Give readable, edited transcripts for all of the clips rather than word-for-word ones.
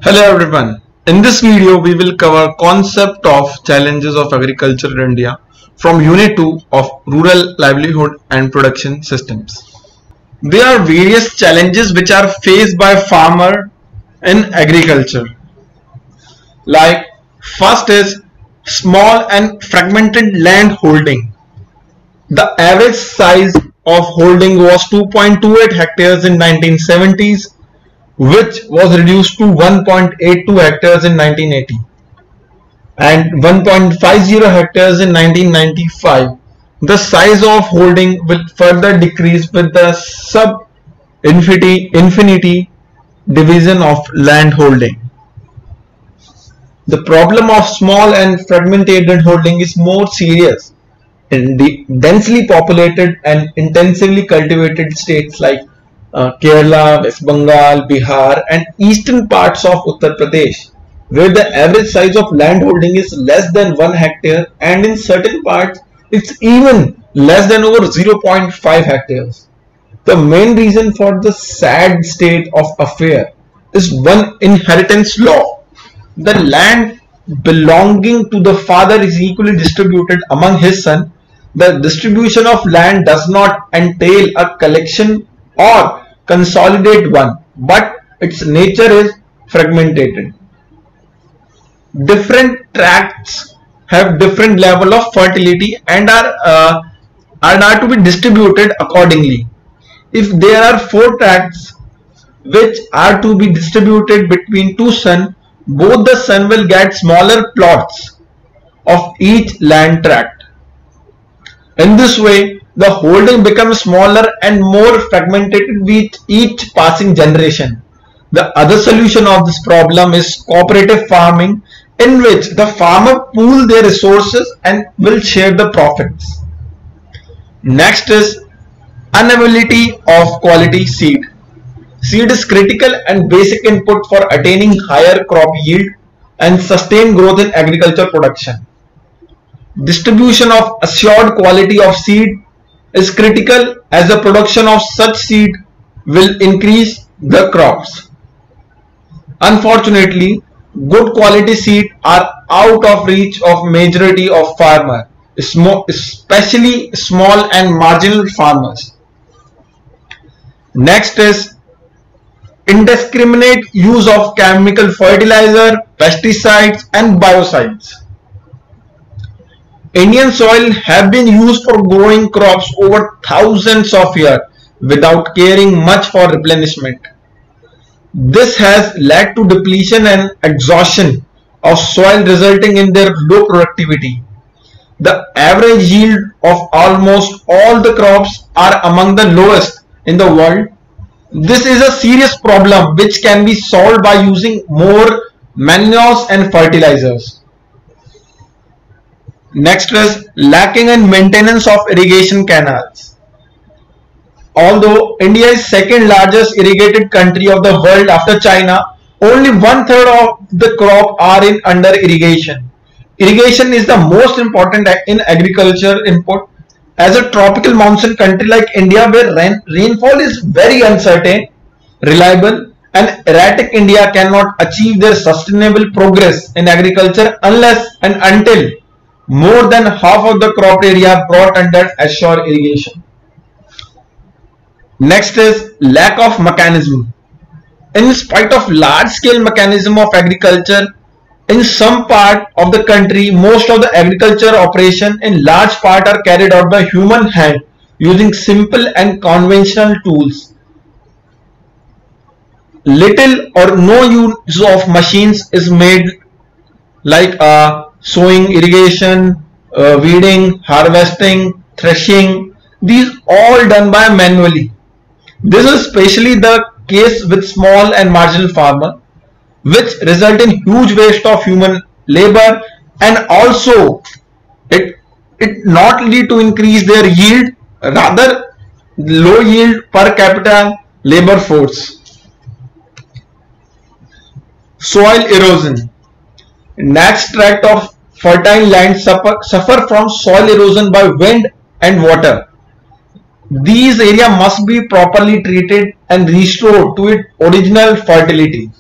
Hello everyone. In this video we will cover concept of challenges of agriculture in India from Unit 2 of Rural Livelihood and Production Systems. There are various challenges which are faced by farmer in agriculture. Like first is small and fragmented land holding. The average size of holding was 2.28 hectares in 1970s, which was reduced to 1.82 hectares in 1980 and 1.50 hectares in 1995. The size of holding will further decrease with the sub-infinity division of land holding. The problem of small and fragmented holding is more serious in the densely populated and intensively cultivated states like Kerala, West Bengal, Bihar and eastern parts of Uttar Pradesh, where the average size of land holding is less than 1 hectare and in certain parts it's even less than over 0.5 hectares. The main reason for the sad state of affair is one inheritance law. The land belonging to the father is equally distributed among his son. The distribution of land does not entail a collection or consolidate one, but its nature is fragmented. Different tracts have different level of fertility and are to be distributed accordingly. If there are 4 tracts which are to be distributed between 2 sons, both the sons will get smaller plots of each land tract. In this way, the holding becomes smaller and more fragmented with each passing generation. The other solution of this problem is cooperative farming, in which the farmer pool their resources and will share the profits. Next is unavailability of quality seed. Seed is critical and basic input for attaining higher crop yield and sustained growth in agriculture production. Distribution of assured quality of seed is critical as the production of such seed will increase the crops. Unfortunately, good quality seed are out of reach of majority of farmers, especially small and marginal farmers. Next is indiscriminate use of chemical fertilizer, pesticides and biocides. Indian soil have been used for growing crops over thousands of years without caring much for replenishment. This has led to depletion and exhaustion of soil, resulting in their low productivity. The average yield of almost all the crops are among the lowest in the world. This is a serious problem which can be solved by using more manures and fertilizers. Next is lacking in maintenance of irrigation canals. Although India is second largest irrigated country of the world after China, only 1/3 of the crop are in under irrigation. Irrigation is the most important in agriculture input. As a tropical monsoon country like India, where rainfall is very uncertain, reliable and erratic, India cannot achieve their sustainable progress in agriculture unless and until more than half of the crop area brought under assured irrigation. Next is lack of mechanism. In spite of large-scale mechanism of agriculture, in some part of the country, most of the agriculture operation in large part are carried out by human hand using simple and conventional tools. Little or no use of machines is made, like sowing, irrigation, weeding, harvesting, threshing. These all done by manually. This is especially the case with small and marginal farmers, which result in huge waste of human labor, and also it not lead to increase their yield, rather low yield per capita labor force. Soil erosion. Next tract of fertile land suffer from soil erosion by wind and water. These areas must be properly treated and restored to its original fertility.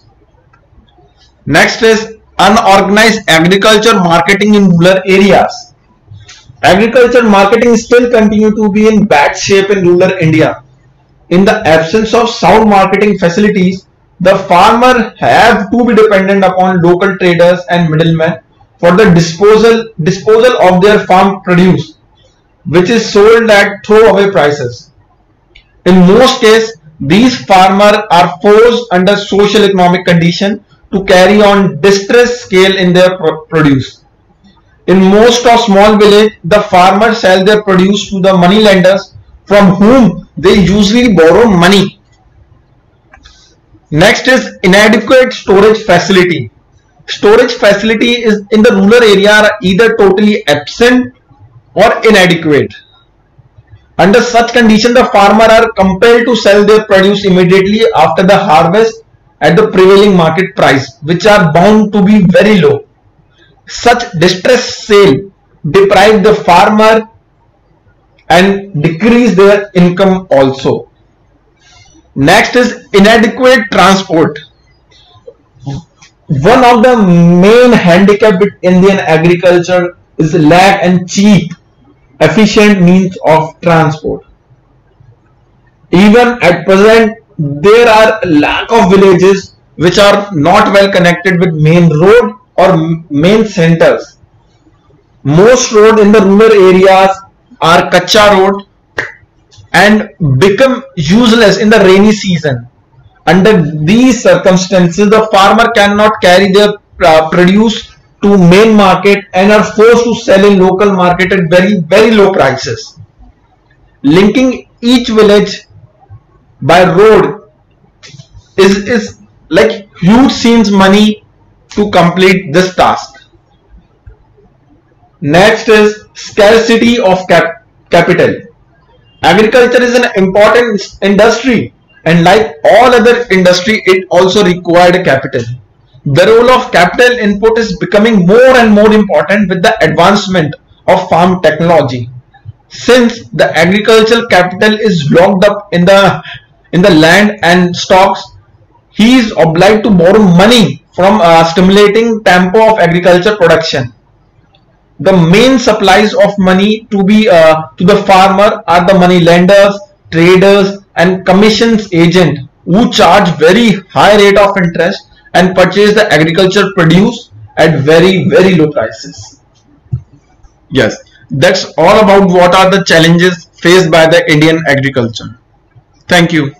Next is unorganized agriculture marketing in rural areas. Agriculture marketing still continue to be in bad shape in rural India. In the absence of sound marketing facilities, the farmer have to be dependent upon local traders and middlemen for the disposal of their farm produce, which is sold at throwaway prices. In most cases, these farmers are forced under social economic condition to carry on distress scale in their produce. In most of small village, the farmers sell their produce to the money lenders from whom they usually borrow money. Next is inadequate storage facility. Storage facility is in the rural area are either totally absent or inadequate. Under such condition, the farmer are compelled to sell their produce immediately after the harvest at the prevailing market price, which are bound to be very low. Such distress sale deprive the farmer and decrease their income also. Next is inadequate transport. One of the main handicap with Indian agriculture is lack and cheap, efficient means of transport. Even at present, there are lack of villages which are not well connected with main road or main centers. Most roads in the rural areas are kacha road and become useless in the rainy season. Under these circumstances, the farmer cannot carry their produce to main market and are forced to sell in local market at very low prices. Linking each village by road is like huge scenes money to complete this task. Next is scarcity of capital. Agriculture is an important industry, and like all other industry, it also required a capital. The role of capital input is becoming more and more important with the advancement of farm technology. Since the agricultural capital is locked up in the land and stocks, he is obliged to borrow money from stimulating tempo of agriculture production. The main supplies of money to the farmer are the money lenders, traders, and commissions agent who charge very high rate of interest and purchase the agriculture produce at very low prices. Yes, that's all about what are the challenges faced by the Indian agriculture. Thank you.